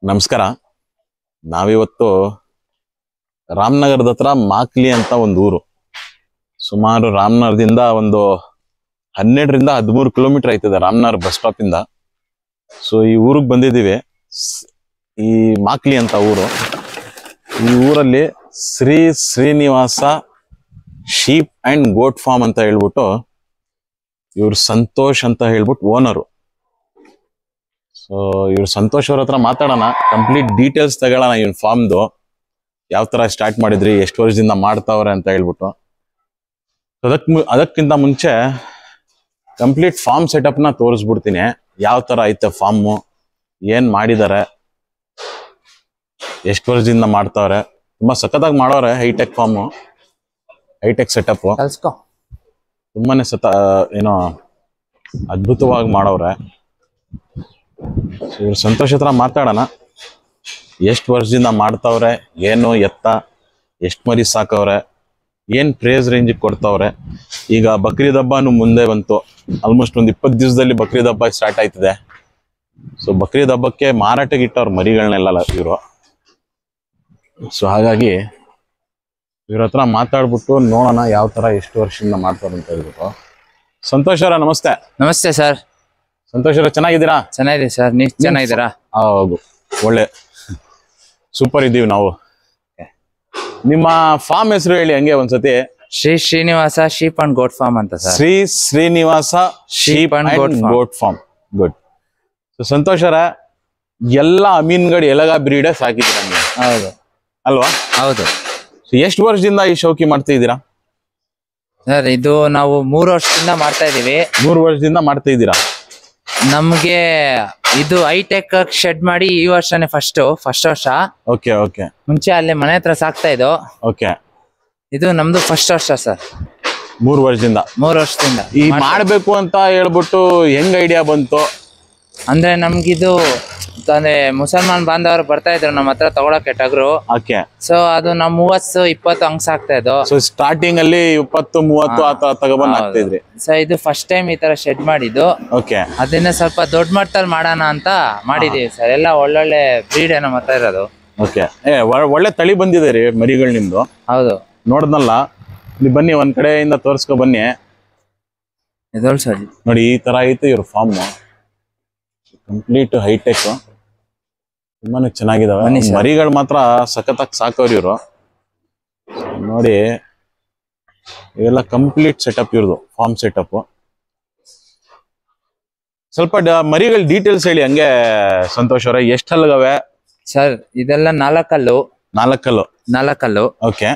ನಮಸ್ಕಾರ. ನಾವಿವತ್ತು ರಾಮನಗರದ ಹತ್ರ ಮಾಕ್ಲಿ ಅಂತ ಒಂದು ಊರು. ಸುಮಾರು ರಾಮನಗರದಿಂದ ಒಂದು 12ರಿಂದ 13 ಕಿಲೋಮೀಟರ್ ಆಯ್ತದೆ ರಾಮನಗರ ಬಸ್ ಸ್ಟಾಪ್ ಇಂದ. ಸೊ ಈ ಊರಿಗೆ ಬಂದಿದ್ದೀವಿ. ಈ ಮಾಕ್ಲಿ ಅಂತ ಊರು. ಈ ಊರಲ್ಲಿ Shri Srinivasa sheep and goat farm ಅಂತ ಹೇಳ್ಬಿಟ್ಟು ಇವ್ರು ಸಂತೋಷ್ ಅಂತ ಹೇಳ್ಬಿಟ್ಟು ಓನರು. ಸೊ ಇವ್ರು ಸಂತೋಷ್ ಅವ್ರ ಹತ್ರ ಮಾತಾಡೋಣ, ಕಂಪ್ಲೀಟ್ ಡೀಟೇಲ್ಸ್ ತಗೊಳ್ಳೋಣ. ಇವ್ನ ಫಾರ್ಮ್ದು ಯಾವ ತರ ಸ್ಟಾರ್ಟ್ ಮಾಡಿದ್ರಿ, ಎಷ್ಟು ವರ್ಷದಿಂದ ಮಾಡ್ತಾವ್ರೆ ಅಂತ ಹೇಳ್ಬಿಟ್ಟು. ಅದಕ್ಕಿಂತ ಮುಂಚೆ ಕಂಪ್ಲೀಟ್ ಫಾರ್ಮ್ ಸೆಟಪ್ ನ ತೋರಿಸ್ಬಿಡ್ತೀನಿ. ಯಾವ ತರ ಐತೆ ಫಾರ್ಮು, ಏನ್ ಮಾಡಿದಾರೆ, ಎಷ್ಟು ವರ್ಷದಿಂದ ಮಾಡ್ತಾವ್ರೆ. ತುಂಬಾ ಸಖತ್ತಾಗಿ ಮಾಡೋರೆ. ಹೈಟೆಕ್ ಫಾರ್ಮು, ಹೈಟೆಕ್ ಸೆಟಪ್, ತುಂಬಾನೇ ಏನೋ ಅದ್ಭುತವಾಗಿ ಮಾಡವ್ರೆ. ಇವ್ರು ಸಂತೋಷ್ ಹತ್ರ ಮಾತಾಡೋಣ. ಎಷ್ಟು ವರ್ಷದಿಂದ ಮಾಡ್ತಾವ್ರೆ, ಏನು ಎತ್ತ, ಎಷ್ಟು ಮರಿ ಸಾಕವ್ರೆ, ಏನ್ ಪ್ರೈಸ್ ರೇಂಜ್ ಕೊಡ್ತಾವ್ರೆ. ಈಗ ಬಕ್ರೀದ್ ಹಬ್ಬನು ಮುಂದೆ ಬಂತು. ಆಲ್ಮೋಸ್ಟ್ ಒಂದು 20 ದಿವಸದಲ್ಲಿ ಬಕ್ರೀದ್ ಹಬ್ಬ ಸ್ಟಾರ್ಟ್ ಆಯ್ತದೆ. ಸೊ ಬಕ್ರೀದ್ ಹಬ್ಬಕ್ಕೆ ಮಾರಾಟಕ್ಕೆ ಇಟ್ಟವ್ರ ಮರಿಗಳನ್ನೆಲ್ಲ ಇವರು. ಸೊ ಹಾಗಾಗಿ ಇವ್ರ ಹತ್ರ ಮಾತಾಡ್ಬಿಟ್ಟು ನೋಡೋಣ ಯಾವ ತರ ಎಷ್ಟು ವರ್ಷದಿಂದ ಮಾಡ್ತಾರೆ ಅಂತ ಹೇಳ್ಬಿಟ್ಟು. ಸಂತೋಷ್ ಅವರ ನಮಸ್ತೆ. ನಮಸ್ತೆ ಸರ್. ಸಂತೋಷ್ ಅವರ ಚೆನ್ನಾಗಿದ್ದೀರಾ? ಚೆನ್ನಾಗಿದೆ ಸರ್, ನೀವು ಚೆನ್ನಾಗಿದ್ದೀರಾ? ಹೌದು, ಒಳ್ಳೆ ಸೂಪರ್ ಇದ್ದೀವಿ ನಾವು. ನಿಮ್ಮ ಫಾರ್ಮ್ ಹೆಸರು ಹೇಳಿ ಹಂಗೆ ಒಂದ್ಸತಿ. Shri Srinivasa sheep and goat farm ಅಂತ sir. Shri Srinivasa sheep and goat farm. Good. So Santosh ಅವರ ಎಲ್ಲ ಅಮೀನ್ಗಢ ಎಲಗ ಬ್ರೀಡೆ ಸಾಕಿದ್ದೀರಾ ನೀವು? ಹೌದು. ಅಲ್ವಾ? ಹೌದು. ಎಷ್ಟು ವರ್ಷದಿಂದ ಈ ಶೌಕಿ ಮಾಡ್ತಾ ಇದ್ದೀರಾ ಸರ್? ಇದು ನಾವು 3 ವರ್ಷದಿಂದ ಮಾಡ್ತಾ ಇದೀವಿ. 3 ವರ್ಷದಿಂದ ಮಾಡ್ತಾ ಇದ್ದೀರಾ? ನಮ್ಗೆ ಇದು ಹೈಟೆಕ್ ಶೆಡ್ ಮಾಡಿ ಈ ವರ್ಷನೇ ಫಸ್ಟ್ ವರ್ಷ. Okay okay. ಮುಂಚೆ ಅಲ್ಲೇ ಮನೆ ಹತ್ರ ಸಾಕ್ತಾ ಇದ್ದು. ಓಕೆ. ಇದು ನಮ್ದು ಫಸ್ಟ್ ವರ್ಷ ಸರ್. 3 ವರ್ಷದಿಂದ. 3 ವರ್ಷದಿಂದ ಈ ಮಾಡ್ಬೇಕು ಅಂತ ಹೇಳ್ಬಿಟ್ಟು ಹೆಂಗ್ ಐಡಿಯಾ ಬಂತು? ಅಂದ್ರೆ ನಮ್ಗಿದು ಅಂದ್ರೆ ಮುಸಲ್ಮಾನ್ ಬಾಂಧವರು ಬರ್ತಾ ಇದ್ರು ನಮ್ಮ ಹತ್ರ ತಗೊಳಕ್ಕೆ ಟಗರು. ಓಕೆ. ಸೊ ಅದು ನಾವು 30-20 ಹಂಗ್ ಸಾಕ್ತಾ ಇದ್ದು. ಸೊ ಸ್ಟಾರ್ಟಿಂಗ್ ಅಲ್ಲಿ 20-30 ಆ ತರ ತಗೊಬಂದ್ ಹಾಕ್ತಾ ಇದ್ರಿ. ಸೊ ಇದು ಫಸ್ಟ್ ಟೈಮ್ ಈ ತರ ಶೆಡ್ ಮಾಡಿದ್ದು. ಓಕೆ. ಅದನ್ನ ಸ್ವಲ್ಪ ದೊಡ್ಡ ಮಟ್ಟದಲ್ಲಿ ಮಾಡೋಣ ಅಂತ ಮಾಡಿದೀವಿ ಸರ್. ಎಲ್ಲ ಒಳ್ಳೊಳ್ಳೆ ಬ್ರೀಡ್ ನಮ್ಮ ಹತ್ರ ಇರೋದು. ಓಕೆ. ಒಳ್ಳೆ ತಳಿ ಬಂದಿದೆ ರೀ ಮರಿಗಳು ನಿಮ್ದು. ಹೌದು. ನೋಡ್ದಲ್ಲ, ನೀವು ಬನ್ನಿ ಒಂದ್ ಕಡೆಯಿಂದ ತೋರ್ಸ್ಕೊ ಬನ್ನಿ. ಇದೊಳ್ ಸರ್ ನೋಡಿ, ಈ ತರ ಐತೆ ಇವ್ರ ಫಾರ್ಮ್. ಕಂಪ್ಲೀಟ್ ಹೈಟೆಕ್, ತುಂಬಾನೇ ಚೆನ್ನಾಗಿದಾವೆ ಮರಿಗಳು. ಮಾತ್ರ ಸಖತ್ತಾಗಿ ಸಾಕೋರು ಇವರು. ನೋಡಿ, ಇವೆಲ್ಲ ಕಂಪ್ಲೀಟ್ ಸೆಟಪ್ ಇವ್ರದು, ಫಾರ್ಮ್ ಸೆಟಪ್. ಸ್ವಲ್ಪ ಮರಿಗಳ ಡೀಟೇಲ್ಸ್ ಹೇಳಿ ಹಂಗೆ ಸಂತೋಷ್ ಅವರೇ. ಎಷ್ಟು ಹಲ್ಗವೆ ಸರ್? ಇದೆಲ್ಲ 4 ಹಲ್ಲು. 4 ಹಲ್ಲು. ಓಕೆ.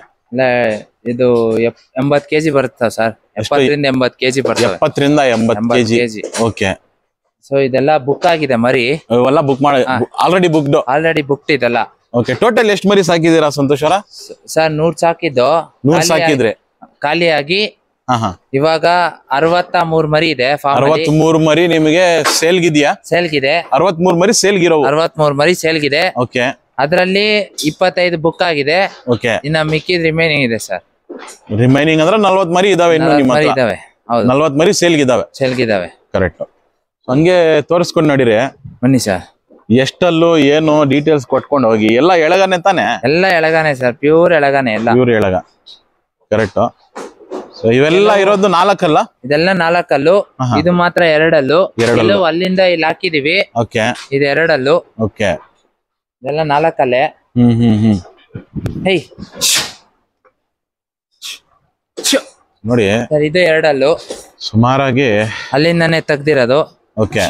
ಇದು 80 kg ಬರುತ್ತಾ ಸರ್? 70ರಿಂದ 80 kg ಬರ್ತವೆ. 70ರಿಂದ 80 kg. ಓಕೆ. ಸೊ ಇದೆಲ್ಲ ಬುಕ್ ಆಗಿದೆ ಮರಿ. ಇವೆಲ್ಲ ಬುಕ್ ಮಾಡಿ ಆಲ್ರೆಡಿ ಬುಕ್ಡ್ ಇದೆಲ್ಲ. ಓಕೆ. ಟೋಟಲ್ ಎಷ್ಟು ಮರಿ ಸಾಕಿದೀರಾ ಸಂತೋಷ್ ಅವರ? ಸರ್ 100 ಸಾಕಿದ್ದು. 100 ಸಾಕಿದ್ರೆ ಖಾಲಿಯಾಗಿ ಇವಾಗ 63 ಮರಿ ಇದೆ. 63 ಮರಿ ನಿಮಗೆ ಸೇಲ್ಗಿದೆಯಾ? ಸೇಲ್ಗಿದೆ. 63 ಮರಿ ಸೇಲ್ಗಿರೋ? 63 ಮರಿ ಸೇಲ್ಗಿದೆ. ಓಕೆ. ಅದರಲ್ಲಿ 25 ಬುಕ್ ಆಗಿದೆ. ಓಕೆ. ಇನ್ನ ಮಿಕ್ಕಿದ್ ರಿಮೈನಿಂಗ್ ಇದೆ ಸರ್. ರಿಮೈನಿಂಗ್ ಅಂದ್ರೆ 40 ಮರಿ ಇದಾವೆ ಇನ್ನು ನಿಮ್ಮ ಹತ್ರ? ಇದಾವೆ. ಹೌದು, 40 ಮರಿ ಸೇಲ್ಗಿದಾವೆ. ಕರೆಕ್ಟ್. ಹಂಗೆ ತೋರಿಸ್ಕೊಂಡು ನೋಡಿರಿ. ಬನ್ನಿ ಸರ್. ಎಷ್ಟಲ್ಲೂ ಏನು ಡೀಟೇಲ್ಸ್ ಕೊಟ್ಕೊಂಡು ಹೋಗಿ. ಎಲ್ಲ ಎಳಗಾನೆ ತಾನೆ? ಎಲ್ಲ ಎಳಗಾನೆ ಸರ್, ಪ್ಯೂರ್ ಎಳಗಾನೆ. ಎಲ್ಲ ಪ್ಯೂರ್ ಎಳಗ. ಕರೆಕ್ಟ್. ಸೊ ಇವೆಲ್ಲ ಇರೋದು 4 ಅಲ್ಲ? ಇದೆಲ್ಲ 4 ಹಲ್ಲು. ಇದು ಮಾತ್ರ 2 ಹಲ್ಲು. ಅಲ್ಲಿಂದ ಇಲ್ಲಿ ಹಾಕಿದೀವಿ. ಓಕೆ. ಇದು 2 ಹಲ್ಲು. ಓಕೆ. ಇದೆಲ್ಲ 4 ಹಲ್ಲೆ. ಹೇ ನೋಡಿ ಸರ್, ಇದು 2 ಹಲ್ಲು ಸುಮಾರಾಗಿ ಅಲ್ಲಿಂದಾನೆ ತೆಗ್ದಿರೋದು. ಓಕೆ.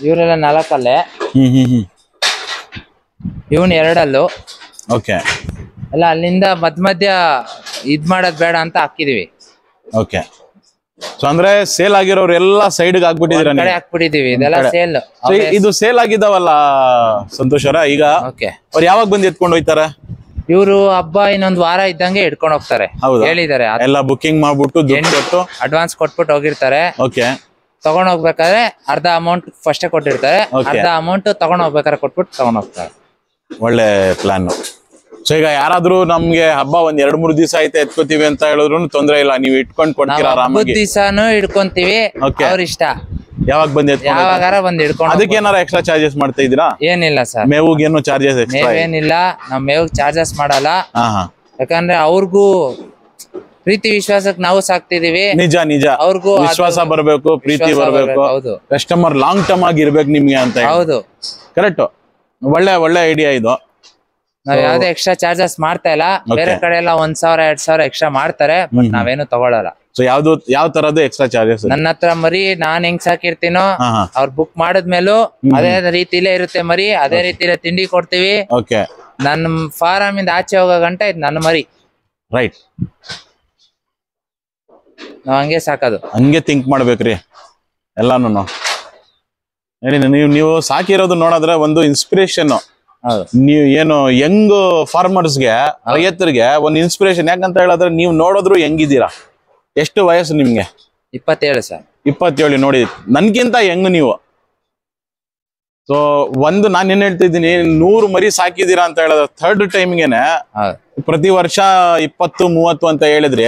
ಇವರೆಲ್ಲ 4 ಹಲ್ಲೆ. ಇವನ್ 2 ಹಲ್ಲು. ಓಕೆ. ಎಲ್ಲ ಅಲ್ಲಿಂದ ಮಧ್ಯ ಇದ್ ಮಾಡೋದ್ ಬೇಡ ಅಂತ ಹಾಕಿದೀವಿ. ಓಕೆ. ಸೊ ಅಂದ್ರೆ ಸೇಲ್ ಆಗಿರೋರು ಎಲ್ಲ ಸೈಡ್ ಹಾಕ್ಬಿಟ್ಟಿದೀರ? ಹಾಕ್ಬಿಟ್ಟಿದೀವಿ. ಇದೆಲ್ಲ ಸೇಲ್. ಇದು ಸೇಲ್ ಆಗಿದಾವಲ್ಲ ಸಂತೋಷ್ ಅವರ? ಈಗ ಅವ್ರು ಯಾವಾಗ ಬಂದು ಎತ್ಕೊಂಡು ಹೋಯ್ತಾರೆ? ಇವರು ಹಬ್ಬ ಇನ್ನೊಂದ್ ವಾರ ಇದ್ದಂಗೆ ಇಟ್ಕೊಂಡು ಹೋಗ್ತಾರೆ. ಹೇಳಿದಾರೆ. ಎಲ್ಲ ಬುಕಿಂಗ್ ಮಾಡ್ಬಿಟ್ಟು ದುಡ್ಡು ಕೊಟ್ಟು ಅಡ್ವಾನ್ಸ್ ಕೊಟ್ಬಿಟ್ಟು ಹೋಗಿರ್ತಾರೆ. ಓಕೆ. ತಗೊಂಡ್ ಹೋಗ್ಬೇಕಾದ್ರೆ ಅರ್ಧ ಅಮೌಂಟ್ ಫಸ್ಟ್ ಕೊಟ್ಟಿರ್ತಾರೆ. ಅರ್ಧ ಅಮೌಂಟ್ ತಗೊಂಡ್ ಹೋಗ್ಬೇಕಾದ್ರೆ ಕೊಟ್ಬಿಟ್ಟು ತಗೊಂಡ್ ಹೋಗ್ತಾರೆ. ಒಳ್ಳೆ ಪ್ಲಾನ್. ಸೊ ಈಗ ಯಾರಾದ್ರೂ ನಮ್ಗೆ ಹಬ್ಬ ಒಂದ್ 2-3 ದಿವಸ ಐತೆ ಎತ್ಕೋತೀವಿ ಅಂತ ಹೇಳಿದ್ರು ತೊಂದ್ರೆ ಇಲ್ಲ, ನೀವು ಇಟ್ಕೊಂಡ್ ಕೊಡ್ತೀರಾ ಆರಾಮಾಗಿ? ದಿವಸನೂ ಇಟ್ಕೊಂತೀವಿ, ಅವ್ರ ಇಷ್ಟ. ಯಾವಾಗ ಬಂದ್ ಯಾವಾಗಾರ ಬಂದ್ ಹಿಡ್ಕೊಂಡು ಅದಕ್ಕೆ ಏನಾರ ಎಕ್ಸ್ಟ್ರಾ ಚಾರ್ಜಸ್ ಮಾಡ್ತಾ ಇದೀರಾ? ಏನಿಲ್ಲ ಸರ್, ಮೇವುಗೆ ಏನು ಚಾರ್ಜಸ್ ಎಕ್ಸ್ಟ್ರಾ ಮೇವೇನಿಲ್ಲ, ನಾವ್ ಮೇವ್ ಚಾರ್ಜಸ್ ಮಾಡಲ್ಲ. ಹಾ ಹಾ ಯಾಕಂದ್ರೆ ಅವ್ರಿಗೂ ಪ್ರೀತಿ ವಿಶ್ವಾಸಕ್ಕೆ ನಾವು ಸಾಕ್ತಿದೀವಿ. ನಿಜ ನಿಜ, ಅವ್ರಿಗೂ ವಿಶ್ವಾಸ ಬರ್ಬೇಕು, ಪ್ರೀತಿ ಬರ್ಬೇಕು, ಹೌದು ಕಸ್ಟಮರ್ ಲಾಂಗ್ ಟರ್ಮ್ ಆಗಿ ಇರ್ಬೇಕು ನಿಮ್ಗೆ ಅಂತ. ಹೌದು, ಕರೆಕ್ಟ್. ಒಳ್ಳೆ ಐಡಿಯಾ ಇದು. ನಾವ್ ಯಾವ್ದೇ ಎಕ್ಸ್ಟ್ರಾ ಚಾರ್ಜಸ್ ಮಾಡ್ತಾ ಇಲ್ಲ. ಬೇರೆ ಕಡೆ ಎಲ್ಲ 1,000 2,000 ಎಕ್ಸ್ಟ್ರಾ ಮಾಡ್ತಾರೆ, ಬಟ್ ನಾವೇನು ತಗೊಳಲ್ಲ. ಸೊ ಯಾವ ತರದ್ದು ಎಕ್ಸ್ಟ್ರಾ ಚಾರ್ಜಸ್? ನನ್ನ ಹತ್ರ ಮರಿ ನಾನ್ ಹೆಂಗ್ ಸಾಕಿರ್ತೀನೋ ಅವ್ರು ಬುಕ್ ಮಾಡಿದ್ಮೇಲೂ ಅದೇ ರೀತಿಲೇ ಇರುತ್ತೆ ಮರಿ, ಅದೇ ರೀತಿಲೇ ತಿಂಡಿ ಕೊಡ್ತೀವಿ. ಓಕೆ. ನನ್ನ ಫಾರಂ ಇಂದ ಆಚೆ ಹೋಗೋ ಗಂಟ ಇದು ನನ್ನ ಮರಿ. ರೈಟ್. ನಾವ್ ಹಂಗೆ ಸಾಕೋದು. ಹಂಗೆ ಥಿಂಕ್ ಮಾಡ್ಬೇಕ್ರಿ ಎಲ್ಲಾನು. ಹೇಳಿ, ನೀವು ಸಾಕಿರೋದು ನೋಡಿದ್ರೆ ಒಂದು ಇನ್ಸ್ಪಿರೇಷನ್. ನೀವು ಏನು ಯಂಗ್ ಫಾರ್ಮರ್ಸ್ಗೆ, ರೈತರಿಗೆ ಒಂದು ಇನ್ಸ್ಪಿರೇಷನ್. ಯಾಕಂತ ಹೇಳಿದ್ರೆ ನೀವು ನೋಡಿದ್ರು ಹೆಂಗಿದ್ದೀರಾ. ಎಷ್ಟು ವಯಸ್ಸು ನಿಮ್ಗೆ? 27 ಸರ್. 27. ನೋಡಿ, ನನ್ಗಿಂತ ಹೆಂಗ್ ನೀವು. ಸೊ ನಾನು ಏನ್ ಹೇಳ್ತಾ ಇದ್ದೀನಿ, 100 ಮರಿ ಸಾಕಿದೀರಾ ಅಂತ ಹೇಳಿದ್ರೆ ಥರ್ಡ್ ಟೈಮ್ಗೆನೆ ಪ್ರತಿ ವರ್ಷ 20-30 ಅಂತ ಹೇಳಿದ್ರಿ.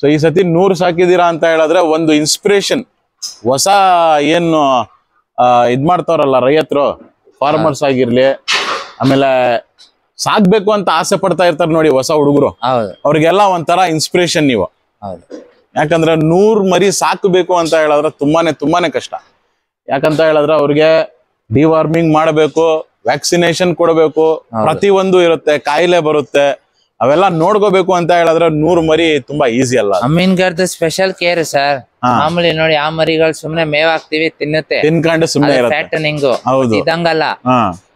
ಸೊ ಈ ಸತಿ 100 ಸಾಕಿದೀರಾ ಅಂತ ಹೇಳಿದ್ರೆ ಒಂದು ಇನ್ಸ್ಪಿರೇಷನ್. ಹೊಸ ಏನು ಇದ್ ಮಾಡ್ತಾವ್ರಲ್ಲ ರೈತರು, ಫಾರ್ಮರ್ಸ್ ಆಗಿರ್ಲಿ, ಆಮೇಲೆ ಸಾಕ್ಬೇಕು ಅಂತ ಆಸೆ ಪಡ್ತಾ ಇರ್ತಾರೆ ನೋಡಿ ಹೊಸ ಹುಡುಗರು, ಅವ್ರಿಗೆಲ್ಲ ಒಂಥರ ಇನ್ಸ್ಪಿರೇಷನ್ ನೀವು. ಯಾಕಂದ್ರೆ 100 ಮರಿ ಸಾಕಬೇಕು ಅಂತ ಹೇಳಿದ್ರೆ ತುಂಬಾನೇ ಕಷ್ಟ. ಯಾಕಂತ ಹೇಳಿದ್ರೆ ಅವ್ರಿಗೆ ಡಿವಾರ್ಮಿಂಗ್ ಮಾಡಬೇಕು, ವ್ಯಾಕ್ಸಿನೇಷನ್ ಕೊಡಬೇಕು, ಪ್ರತಿಯೊಂದು ಇರುತ್ತೆ, ಕಾಯಿಲೆ ಬರುತ್ತೆ, ಅವೆಲ್ಲ ನೋಡ್ಕೋಬೇಕು ಅಂತ ಹೇಳಿದ್ರೆ 100 ಮರಿ ತುಂಬಾ ಈಸಿ ಅಲ್ಲ. ಅಮೀನ್ಗರ್ದು ಸ್ಪೆಷಲ್ ಕೇರ್ ಸರ್. ಮಾಮೂಲಿ ನೋಡಿ, ಆ ಮರಿಗಳು ಸುಮ್ನೆ ಮೇವ್ ಹಾಕ್ತಿವಿ, ತಿನ್ಕೊಂಡು ಸುಮ್ನೆ ಫ್ಯಾಟನಿಂಗ್ ಇದಂಗಲ್ಲ.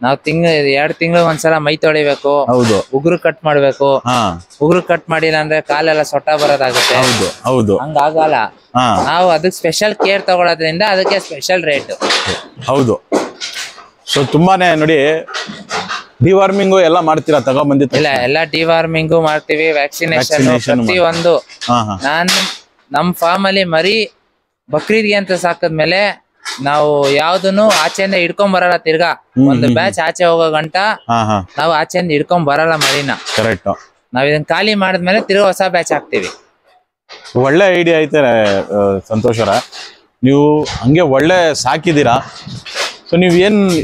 ನಾವ್ 2 ತಿಂಗಳು ಒಂದ್ಸಲ ಮೈ ತೊಳಿಬೇಕು, ಉಗುರು ಕಟ್ ಮಾಡ್ಬೇಕು. ಉಗುರು ಕಟ್ ಮಾಡಿಲ್ಲ ಅಂದ್ರೆ ಕಾಲೆಲ್ಲ ಸೊಟ್ಟ ಬರೋದಾಗುತ್ತೆ. ಹಂಗಾಗಲ್ಲ. ನಾವು ಅದಕ್ಕೆ ಸ್ಪೆಷಲ್ ಕೇರ್ ತಗೊಳೋದ್ರಿಂದ ಅದಕ್ಕೆ ಸ್ಪೆಷಲ್ ರೇಟ್. ಹೌದು. ಸೊ ತುಂಬಾನೇ ನೋಡಿ, ಡಿವಾರ್ಮಿಂಗು ಎಲ್ಲ ಮಾಡ್ತೀರಾ ತಗೊಂಡ್ಬಂದಿತ್ತು? ಇಲ್ಲ, ಎಲ್ಲ ಡಿವಾರ್ಮಿಂಗು ಮಾಡ್ತೀವಿ, ವ್ಯಾಕ್ಸಿನೇಷನ್ ಪ್ರತಿಯೊಂದು. ನಮ್ ಫಾರ್ಮ್ ಅಲ್ಲಿ ಮರಿ ಬಕ್ರೀದ್ಗೆ ಅಂತ ಸಾಕದ್ಮೇಲೆ ನಾವು ಯಾವ್ದನ್ನು ಆಚೆಯಿಂದ ಹಿಡ್ಕೊಂಡ್ ಬರಲ್ಲ. ತಿರ್ಗಾ ಒಂದು ಬ್ಯಾಚ್ ಆಚೆ ಹೋಗೋ ಗಂಟ ನಾವು ಆಚೆಯಿಂದ ಹಿಡ್ಕೊಂಡ್ ಬರಲ್ಲ ಮರಿನ. ಕರೆಕ್ಟ್. ನಾವ್ ಇದನ್ನ ಖಾಲಿ ಮಾಡಿದ್ಮೇಲೆ ತಿರ್ಗಾ ಹೊಸ ಬ್ಯಾಚ್ ಹಾಕ್ತಿವಿ. ಒಳ್ಳೆ ಐಡಿಯಾ ಐತೆ ಸಂತೋಷರ. ನೀವು ಹಂಗೆ ಒಳ್ಳೆ ಸಾಕಿದೀರಾ. ಸೊ ನೀವು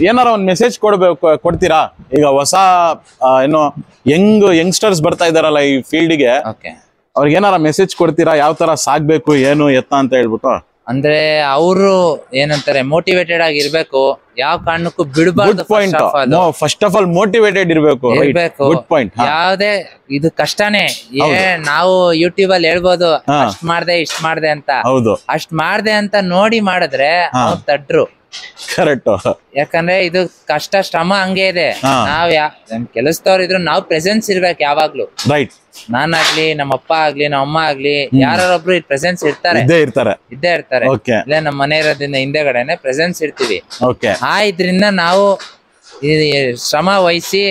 ಏನಾರ ಒಂದು ಮೆಸೇಜ್ ಕೊಡ್ತೀರಾ? ಈಗ ಹೊಸ ಏನು ಯಂಗ್ಸ್ಟರ್ಸ್ ಬರ್ತಾ ಇದಾರಲ್ಲ ಈ ಫೀಲ್ಡ್ಗೆ, ಅವ್ರಿಗೆ ಏನಾರ ಮೆಸೇಜ್ ಕೊಡ್ತೀರಾ? ಯಾವ ತರ ಸಾಕ್ಬೇಕು, ಏನು ಎತ್ತ ಅಂತ ಹೇಳ್ಬಿಟ್ಟು. ಅಂದ್ರೆ ಅವರು ಏನಂತಾರೆ, ಮೋಟಿವೇಟೆಡ್ ಆಗಿರ್ಬೇಕು, ಯಾವ ಕಾರಣಕ್ಕೂ ಬಿಡಬಾರ್ದು. ಫಸ್ಟ್ ಆಫ್ ಆಲ್ ಮೋಟಿವೇಟೆಡ್ ಇರ್ಬೇಕು. Good point. ಯಾವ್ದೇ ಇದು ಕಷ್ಟನೇ. ನಾವು ಯೂಟ್ಯೂಬ್ ಅಲ್ಲಿ ಹೇಳ್ಬೋದು ಅಷ್ಟ್ ಮಾಡ್ದೆ ಇಷ್ಟ್ ಮಾಡ್ದೆ ಅಂತ. ಅಷ್ಟ್ ಮಾಡ್ದೆ ಅಂತ ನೋಡಿ ಮಾಡಿದ್ರೆ ಅವ್ರು ತಡ್ರು. ಕರೆಕ್ಟ್. ಯಾಕಂದ್ರೆ ಇದು ಕಷ್ಟ, ಶ್ರಮ ಹಂಗೆ ಇದೆ. ನಾವ್ ಕೆಲಸದವ್ರು ಇದ್ರು ನಾವು ಪ್ರೆಸೆನ್ಸ್ ಇರ್ಬೇಕು ಯಾವಾಗ್ಲೂ. ರೈಟ್. ನಾನಾಗ್ಲಿ, ನಮ್ಮ ಅಪ್ಪ ಆಗ್ಲಿ, ನಮ್ಮ ಅಮ್ಮ ಆಗ್ಲಿ, ಯಾರೊಬ್ರು ಪ್ರೆಸೆನ್ಸ್ ಇರ್ತಾರೆ, ಇದ್ದೇ ಇರ್ತಾರೆ. ಇಲ್ಲೇ ನಮ್ಮ ಮನೆ ಇರೋದ್ರಿಂದ ಹಿಂದೆಗಡೆನೆ ಪ್ರೆಸೆನ್ಸ್ ಇರ್ತೀವಿ. ಇದ್ರಿಂದ ನಾವು ಶ್ರಮ ವಹಿಸಿ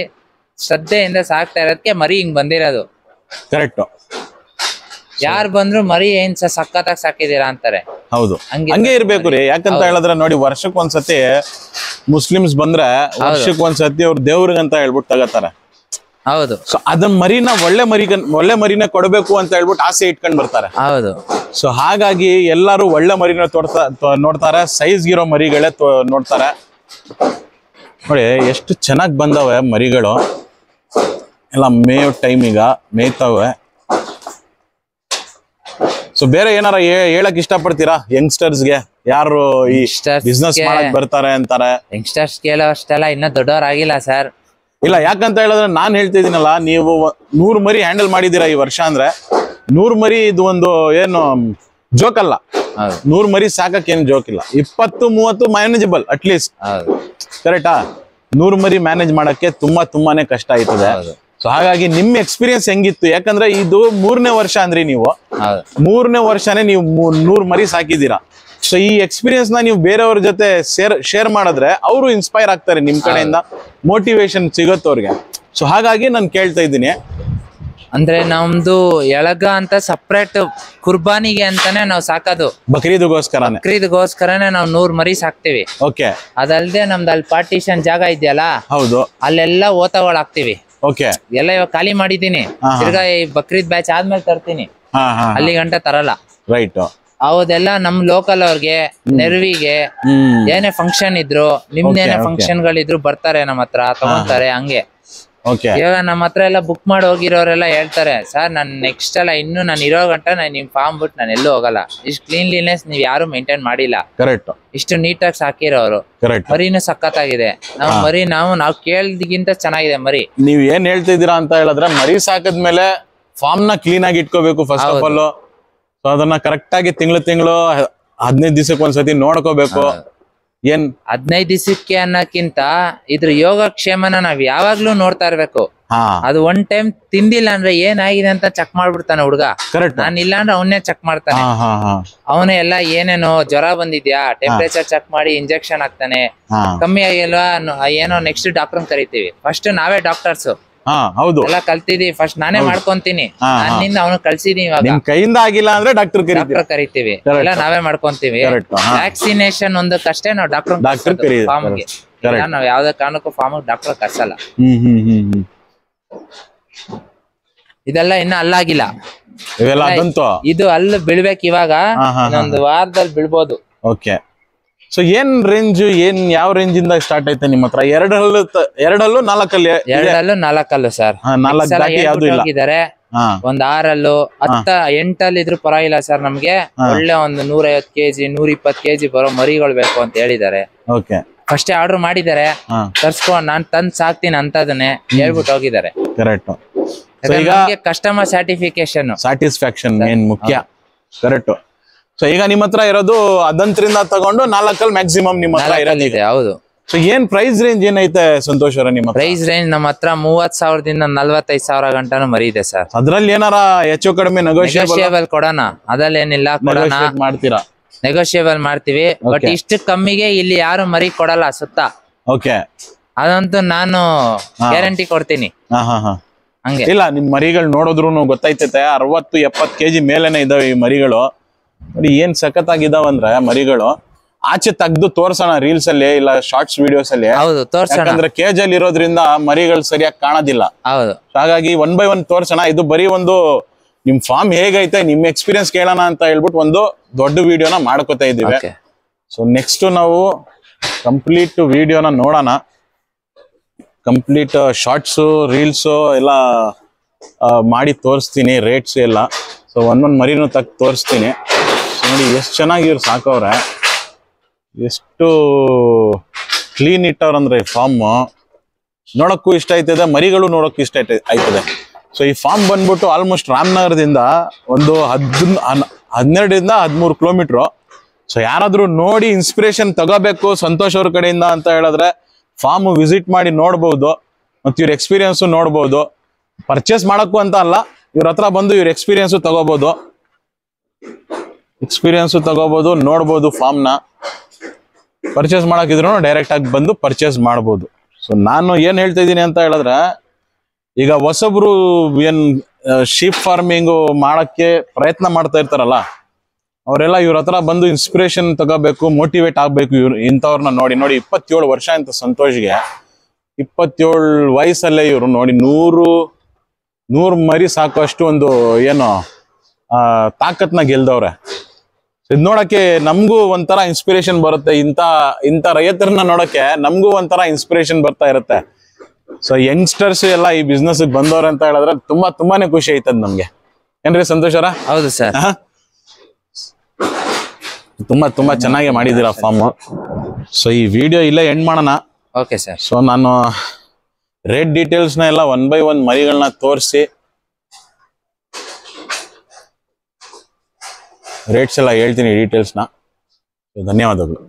ಶ್ರದ್ಧೆಯಿಂದ ಸಾಕ್ತಾ ಇರೋದಕ್ಕೆ ಮರಿ ಹಿಂಗ್ ಬಂದಿರೋದು. ಕರೆಕ್ಟ್. ಯಾರು ಬಂದ್ರು ಮರಿ ಏನ್ ಸಖತ್ತಾಗಿ ಸಾಕಿದೀರಾ ಅಂತಾರೆ. ಹೌದು, ಹಂಗೆ ಇರ್ಬೇಕು ರೀ. ಯಾಕಂತ ಹೇಳಿದ್ರೆ ನೋಡಿ, ವರ್ಷಕ್ಕೊಂದ್ಸತಿ ಮುಸ್ಲಿಮ್ಸ್ ಬಂದ್ರೆ ವರ್ಷಕ್ಕೊಂದ್ಸತಿ ಅವ್ರ ದೇವ್ರಿಗಂತ ಹೇಳ್ಬಿಟ್ಟು ತಗೋತಾರೆ. ಹೌದು. ಸೊ ಅದನ್ನ ಮರಿನ ಒಳ್ಳೆ ಮರಿನ ಕೊಡ್ಬೇಕು ಅಂತ ಹೇಳ್ಬಿಟ್ಟು ಆಸೆ ಇಟ್ಕೊಂಡ್ ಬರ್ತಾರೆ. ಹೌದು. ಸೊ ಹಾಗಾಗಿ ಎಲ್ಲಾರು ಒಳ್ಳೆ ಮರಿನ ನೋಡ್ತಾರೆ, ಸೈಜ್ ಇರೋ ಮರಿಗಳೇ ನೋಡ್ತಾರೆ. ನೋಡಿ ಎಷ್ಟು ಚೆನ್ನಾಗಿ ಬಂದವೆ ಮರಿಗಳು ಎಲ್ಲ. ಮೇವ್ ಟೈಮ್ ಈಗ ಮೇಯ್ತವೆ. ಸೊ ಬೇರೆ ಏನಾರ ಹೇಳಕ್ ಇಷ್ಟಪಡ್ತೀರಾ ಯಂಗ್ಸ್ಟರ್ಸ್ಗೆ? ಯಾರು ಈ ಬಿಸ್ನೆಸ್ ಮಾಡಕ್ ಬರ್ತಾರೆ ಅಂತಾರೆ. ಯಂಗ್ಸ್ಟರ್ಸ್ ಕೇಳೋ ಅಷ್ಟೆಲ್ಲ ಇನ್ನೂ ದೊಡ್ಡವರಾಗಿಲ್ಲ ಸರ್. ಇಲ್ಲ, ಯಾಕಂತ ಹೇಳಿದ್ರೆ ನಾನ್ ಹೇಳ್ತಿದ್ದೀನಲ್ಲ, ನೀವು 100 ಮರಿ ಹ್ಯಾಂಡಲ್ ಮಾಡಿದೀರಾ ಈ ವರ್ಷ ಅಂದ್ರೆ 100 ಮರಿ ಇದು ಒಂದು ಏನು ಜೋಕ್ ಅಲ್ಲ. 100 ಮರಿ ಸಾಕಕ್ಕೆ ಏನು ಜೋಕ್ ಇಲ್ಲ. 20-30 ಮ್ಯಾನೇಜಬಲ್ ಅಟ್ಲೀಸ್ಟ್. ಕರೆಕ್ಟಾ? 100 ಮರಿ ಮ್ಯಾನೇಜ್ ಮಾಡಕ್ಕೆ ತುಂಬಾನೇ ಕಷ್ಟ ಆಯ್ತದೆ. ಸೊ ಹಾಗಾಗಿ ನಿಮ್ ಎಕ್ಸ್ಪೀರಿಯನ್ಸ್ ಹೆಂಗಿತ್ತು? ಯಾಕಂದ್ರೆ ಇದು 3ನೇ ವರ್ಷ ಅಂದ್ರಿ ನೀವು. 3ನೇ ವರ್ಷನೇ ನೀವು 100 ಮರಿ ಸಾಕಿದೀರಾ. ಸೊ ಈ ಎಕ್ಸ್ಪೀರಿಯನ್ಸ್ ನ ನೀವು ಬೇರೆಯವ್ರ ಜೊತೆ ಶೇರ್ ಮಾಡಿದ್ರೆ ಅವರು ಇನ್ಸ್ಪೈರ್ ಆಗ್ತಾರೆ, ನಿಮ್ ಕಡೆಯಿಂದ ಮೋಟಿವೇಶನ್ ಸಿಗುತ್ತೆ ಅವ್ರಿಗೆ. ಸೊ ಹಾಗಾಗಿ ನಾನು ಕೇಳ್ತಾ ಇದ್ದೀನಿ. ಅಂದ್ರೆ ನಮ್ದು ಎಳಗ ಅಂತ ಸಪ್ರೇಟ್ ಕುರ್ಬಾನಿಗೆ ಅಂತಾನೆ ನಾವು ಸಾಕೋದು. ಬಕ್ರೀದ್ಗೋಸ್ಕರನೇ ನಾವು 100 ಮರಿ ಸಾಕ್ತಿವಿ. ಓಕೆ. ಅದಲ್ದೆ ನಮ್ದು ಅಲ್ಲಿ ಪಾರ್ಟಿಷನ್ ಜಾಗ ಇದೆಯಲ್ಲ, ಹೌದು, ಅಲ್ಲೆಲ್ಲ ಓತಗಳು ಹಾಕ್ತಿವಿ. ಓಕೆ. ಎಲ್ಲ ಇವಾಗ ಖಾಲಿ ಮಾಡಿದೀನಿ. ತಿರ್ಗಾ ಈ ಬಕ್ರೀದ್ ಬ್ಯಾಚ್ ಆದ್ಮೇಲೆ ತರ್ತೀನಿ. ಅಲ್ಲಿ ಗಂಟ ತರಲ್ಲ. ರೈಟ್. ಅವದೆಲ್ಲ ನಮ್ ಲೋಕಲ್ ಅವ್ರಿಗೆ ನೆರವಿಗೆ ಏನೇ ಫಂಕ್ಷನ್ ಇದ್ರು ನಿಮ್ದೇನೇ ಫಂಕ್ಷನ್ ಗಳಿದ್ರು ಬರ್ತಾರೆ ನಮ್ಮ ಹತ್ರ ತಗೊಂತಾರೆ ಹಂಗೆ. ಇವಾಗ ನಮ್ಮ ಹತ್ರ ಎಲ್ಲ ಬುಕ್ ಮಾಡಿ ಹೋಗಿರೋರೆಲ್ಲ ಹೇಳ್ತಾರೆ ಸರ್ ನಾನ್ ನೆಕ್ಸ್ಟ್ ಅಲ್ಲ ಇನ್ನು ನಾನು ಇರೋ ಗಂಟ ನಾನು ನಿಮ್ ಫಾರ್ಮ್ ಬಿಟ್ಟು ನಾನು ಎಲ್ಲೂ ಹೋಗಲ್ಲ. ಇಷ್ಟು ಕ್ಲೀನ್ಲಿನೆಸ್ ನೀವ್ ಯಾರು ಮೇಂಟೈನ್ ಮಾಡಿಲ್ಲ, ಇಷ್ಟು ನೀಟಾಗಿ ಸಾಕಿರೋರು. ಮರಿನೂ ಸಖತ್ತಾಗಿದೆ. ನಾವು ಮರಿ ನಾವು ಕೇಳ್ದಿಗಿಂತ ಚೆನ್ನಾಗಿದೆ ಮರಿ. ನೀವ್ ಏನ್ ಹೇಳ್ತಿದ್ದೀರಾ ಅಂತ ಹೇಳಿದ್ರೆ ಮರಿ ಸಾಕದ್ಮೇಲೆ ಫಾರ್ಮ್ ನ ಕ್ಲೀನ್ ಆಗಿ ಇಟ್ಕೋಬೇಕು ಫಸ್ಟ್ ಆಫ್ ಆಲ್. ಸೊ ಅದನ್ನ ಕರೆಕ್ಟ್ ಆಗಿ ತಿಂಗಳು 15 ದಿವಸಕ್ಕೆ ಒಂದ್ಸತಿ ನೋಡ್ಕೋಬೇಕು. ಏನ್ 15 ದಿವಸಕ್ಕೆ ಅನ್ನಕ್ಕಿಂತ ಇದ್ರ ಯೋಗಕ್ಷೇಮನ ನಾವ್ ಯಾವಾಗ್ಲೂ ನೋಡ್ತಾ ಇರ್ಬೇಕು. ಅದು ಒನ್ ಟೈಮ್ ತಿಂದಿಲ್ಲ ಅಂದ್ರೆ ಏನಾಗಿದೆ ಅಂತ ಚೆಕ್ ಮಾಡ್ಬಿಡ್ತಾನೆ ಹುಡ್ಗ. ನಾನ್ ಇಲ್ಲ ಅಂದ್ರೆ ಅವನ್ನೇ ಚೆಕ್ ಮಾಡ್ತಾನೆ. ಅವನೇ ಎಲ್ಲ ಏನೇನೋ ಜ್ವರ ಬಂದಿದ್ಯಾ ಟೆಂಪರೇಚರ್ ಚೆಕ್ ಮಾಡಿ ಇಂಜೆಕ್ಷನ್ ಹಾಕ್ತಾನೆ. ಕಮ್ಮಿ ಆಗಿಲ್ವಾ ಏನೋ ನೆಕ್ಸ್ಟ್ ಡಾಕ್ಟರ್ ಕರಿತೀವಿ. ಫಸ್ಟ್ ನಾವೇ ಡಾಕ್ಟರ್ಸ್ ಎಲ್ಲ ಕಲ್ತಿದೀವಿ. ಫಸ್ಟ್ ನಾನೇ ಮಾಡ್ಕೊಂತೀನಿ. ನನ್ನಿಂದ ಅವನು ಕಳ್ಸಿದೀನಿ. ಇವಾಗ ಕೈಯಿಂದ ಆಗಿಲ್ಲ ಅಂದ್ರೆ ಡಾಕ್ಟರ್ ಕರಿತೀವಿ. ಎಲ್ಲ ನಾವೇ ಮಾಡ್ಕೊಂತೀವಿ. ವ್ಯಾಕ್ಸಿನೇಷನ್ ಒಂದಕ್ಕಷ್ಟೇ ನಾವು ಡಾಕ್ಟರ್ ಫಾರ್ಮ್ಗೆ. ನಾವ್ ಯಾವ್ದೇ ಕಾರಣಕ್ಕೂ ಫಾರ್ಮ್ ಡಾಕ್ಟರ್ ಕರ್ಸಲ್ಲ. ಇದೆಲ್ಲ ಇನ್ನ ಅಲ್ಲಾಗಿಲ್ಲ. ಇದು ಅಲ್ಲಿ ಬೀಳ್ಬೇಕು ಇವಾಗ. ಇನ್ನೊಂದು ವಾರದಲ್ಲಿ ಬೀಳ್ಬೋದು. ಸೊ ಏನ್ ರೇಂಜ್ ಯಾವ ರೇಂಜ್ ಇಂದ ಸ್ಟಾರ್ಟ್ ಐತೆ ನಿಮ್ಮ ಹತ್ರ? ಎರಡಲ್ಲೂ ನಾಲ್ಕಲ್ಲು ಸರ್. ಹೋಗಿದ್ದಾರೆ. ಒಂದ್ 6 8 ಇದ್ರು ಪರವಾಗಿಲ್ಲ ಸರ್. ನಮ್ಗೆ ಒಳ್ಳೆ ಒಂದು 150 kg 120 kg ಬರೋ ಮರಿಗಳು ಬೇಕು ಅಂತ ಹೇಳಿದ್ದಾರೆ. ಫಸ್ಟ್ ಆರ್ಡರ್ ಮಾಡಿದ್ದಾರೆ. ತರ್ಸ್ಕೊಂಡ್ ನಾನ್ ತಂದ್ ಸಾಕ್ತೀನಿ ಅಂತದನ್ನೇ ಹೇಳ್ಬಿಟ್ಟು ಹೋಗಿದ್ದಾರೆ. ಕಸ್ಟಮರ್ ಸ್ಯಾಟಿಸ್ಫ್ಯಾಕ್ಷನ್ ಏನ್ ಮುಖ್ಯ. ಕರೆಕ್ಟ್. ಸೊ ಈಗ ನಿಮ್ಮ ಹತ್ರ ಇರೋದು 10ರಿಂದ ತಗೊಂಡು 4 ಮ್ಯಾಕ್ಸಿಮಮ್ ನಿಮ್ಮ ಹತ್ರ ಇರೋದಿದೆ. ಹೌದು. ಸೊ ಏನ್ ಪ್ರೈಸ್ ರೇಂಜ್ ಏನೈತೆ ಸಂತೋಷ್ ಅವರ ನಿಮ್ಮ ಪ್ರೈಸ್ ರೇಂಜ್? ನಮ್ಮ ಹತ್ರ 30,000ದಿಂದ 45,000 ಗಂಟನೂ ಮರಿ ಇದೆ ಸರ್. ಅದ್ರಲ್ಲಿ ಏನಾರ ಹೆಚ್ಚು ಕಡಿಮೆ ನೆಗೋಷಿಯೇಬಲ್ ಕೊಡೋಣ. ಅದ್ರಲ್ಲಿ ಏನಿಲ್ಲ, ಮಾಡ್ತೀರಾ? ನೆಗೋಷಿಯೇಬಲ್ ಮಾಡ್ತೀವಿ. ಬಟ್ ಇಷ್ಟು ಕಮ್ಮಿಗೆ ಇಲ್ಲಿ ಯಾರು ಮರಿ ಕೊಡಲ್ಲ ಸುತ್ತ. ಅದಂತೂ ನಾನು ಗ್ಯಾರಂಟಿ ಕೊಡ್ತೀನಿ. ಹಂಗೆ ಇಲ್ಲ, ನಿಮ್ ಮರಿಗಳು ನೋಡಿದ್ರು ಗೊತ್ತಾಯ್ತೈತೆ. 60-70 kg ಮೇಲೆನೆ ಇದಾವೆ ಈ ಮರಿಗಳು. ನೋಡಿ ಏನ್ ಸಖತ್ತಾಗಿದಾವಂದ್ರೆ ಮರಿಗಳು. ಆಚೆ ತೆಗ್ದು ತೋರ್ಸೋಣ ರೀಲ್ಸ್ ಅಲ್ಲಿ ಇಲ್ಲ ಶಾರ್ಟ್ಸ್ ವಿಡಿಯೋಸ್ ಅಲ್ಲಿ. ಯಾಕಂದ್ರೆ ಕೇಜ್ ಅಲ್ಲಿ ಇರೋದ್ರಿಂದ ಮರಿಗಳು ಸರಿಯಾಗಿ ಕಾಣೋದಿಲ್ಲ. ಹಾಗಾಗಿ 1 by 1 ತೋರ್ಸೋಣ. ಇದು ಬರೀ ಒಂದು ನಿಮ್ ಫಾರ್ಮ್ ಹೇಗೈತೆ ನಿಮ್ ಎಕ್ಸ್ಪೀರಿಯನ್ಸ್ ಕೇಳೋಣ ಅಂತ ಹೇಳ್ಬಿಟ್ಟು ಒಂದು ದೊಡ್ಡ ವಿಡಿಯೋನ ಮಾಡ್ಕೋತಾ ಇದೀವಿ. ಸೊ ನೆಕ್ಸ್ಟ್ ನಾವು ಕಂಪ್ಲೀಟ್ ವಿಡಿಯೋನ ನೋಡೋಣ. ಕಂಪ್ಲೀಟ್ ಶಾರ್ಟ್ಸ್ ರೀಲ್ಸ್ ಎಲ್ಲ ಮಾಡಿ ತೋರಿಸ್ತೀನಿ. ರೇಟ್ಸ್ ಎಲ್ಲ ಸೊ ಒಂದೊಂದು ಮರಿನೂ ತಗ್ ತೋರಿಸ್ತೀನಿ. ನೋಡಿ ಎಷ್ಟು ಚೆನ್ನಾಗಿ ಇವ್ರು ಸಾಕವ್ರೆ, ಎಷ್ಟು ಕ್ಲೀನ್ ಇಟ್ಟವ್ರಂದ್ರೆ ಈ ಫಾರ್ಮ್ ನೋಡಕ್ಕೂ ಇಷ್ಟ ಆಯ್ತದೆ, ಮರಿಗಳು ನೋಡಕ್ಕೂ ಇಷ್ಟ ಆಯ್ತದೆ. ಸೊ ಈ ಫಾರ್ಮ್ ಬಂದ್ಬಿಟ್ಟು ಆಲ್ಮೋಸ್ಟ್ ರಾಮನಗರದಿಂದ ಒಂದು 12ರಿಂದ 13 ಕಿಲೋಮೀಟ್ರು. ಸೊ ಯಾರಾದ್ರೂ ನೋಡಿ ಇನ್ಸ್ಪಿರೇಷನ್ ತಗೋಬೇಕು ಸಂತೋಷ್ ಅವ್ರ ಕಡೆಯಿಂದ ಅಂತ ಹೇಳಿದ್ರೆ ಫಾರ್ಮ್ ವಿಸಿಟ್ ಮಾಡಿ ನೋಡ್ಬೋದು. ಮತ್ತು ಇವ್ರ ಎಕ್ಸ್ಪೀರಿಯನ್ಸು ನೋಡ್ಬೋದು. ಪರ್ಚೇಸ್ ಮಾಡಕ್ಕೂ ಅಂತ ಅಲ್ಲ, ಇವ್ರ ಹತ್ರ ಬಂದು ಇವ್ರ ಎಕ್ಸ್ಪೀರಿಯನ್ಸು ತಗೋಬಹುದು. ನೋಡ್ಬೋದು. ಫಾರ್ಮ್ನ ಪರ್ಚೇಸ್ ಮಾಡಕ್ಕಿದ್ರು ಡೈರೆಕ್ಟ್ ಆಗಿ ಬಂದು ಪರ್ಚೇಸ್ ಮಾಡ್ಬೋದು. ಸೊ ನಾನು ಏನ್ ಹೇಳ್ತಾ ಇದ್ದೀನಿ ಅಂತ ಹೇಳಿದ್ರೆ, ಈಗ ಹೊಸಬ್ರು ಏನ್ ಶೀಪ್ ಫಾರ್ಮಿಂಗ್ ಮಾಡಕ್ಕೆ ಪ್ರಯತ್ನ ಮಾಡ್ತಾ ಇರ್ತಾರಲ್ಲ, ಅವರೆಲ್ಲ ಇವ್ರ ಹತ್ರ ಬಂದು ಇನ್ಸ್ಪಿರೇಷನ್ ತಗೋಬೇಕು, ಮೋಟಿವೇಟ್ ಆಗ್ಬೇಕು. ಇಂಥವ್ರನ್ನ ನೋಡಿ 27 ವರ್ಷ ಅಂತ ಸಂತೋಷ್ಗೆ. 27 ವಯಸ್ಸಲ್ಲೇ ಇವ್ರು ನೋಡಿ 100 ಮರಿ ಸಾಕುವಷ್ಟು ಒಂದು ಏನು ತಾಕತ್ನ ಗೆಲ್ದವ್ರೆ. ಇದ್ ನೋಡಕ್ಕೆ ನಮ್ಗೂ ಒಂಥರ ಇನ್ಸ್ಪಿರೇಷನ್ ಬರುತ್ತೆ. ಇಂಥ ರೈತರನ್ನ ನೋಡಕ್ಕೆ ನಮ್ಗೂ ಒಂಥರ ಇನ್ಸ್ಪಿರೇಷನ್ ಬರ್ತಾ ಇರುತ್ತೆ. ಸೊ ಯಂಗ್ಸ್ಟರ್ಸ್ ಎಲ್ಲ ಈ ಬಿಸ್ನೆಸ್ ಬಂದವ್ರೆ ಅಂತ ಹೇಳಿದ್ರೆ ತುಂಬಾನೇ ಖುಷಿ ಆಯ್ತದ ನಮ್ಗೆ. ಏನ್ರಿ ಸಂತೋಷ್ ಅವರ? ಹೌದು ಸರ್. ತುಂಬಾ ಚೆನ್ನಾಗಿ ಮಾಡಿದೀರಾ ಫಾರ್ಮ್. ಸೊ ಈ ವಿಡಿಯೋ ಇಲ್ಲೇ ಎಂಡ್ ಮಾಡೋಣ. Okay sir. ಸೊ ನಾನು ರೇಟ್ ಡೀಟೇಲ್ಸ್ನ ಎಲ್ಲ 1 by 1 ಮರಿಗಳನ್ನ ತೋರಿಸಿ ರೇಟ್ಸ್ ಎಲ್ಲ ಹೇಳ್ತೀನಿ ಡೀಟೇಲ್ಸ್ನ. ಧನ್ಯವಾದಗಳು.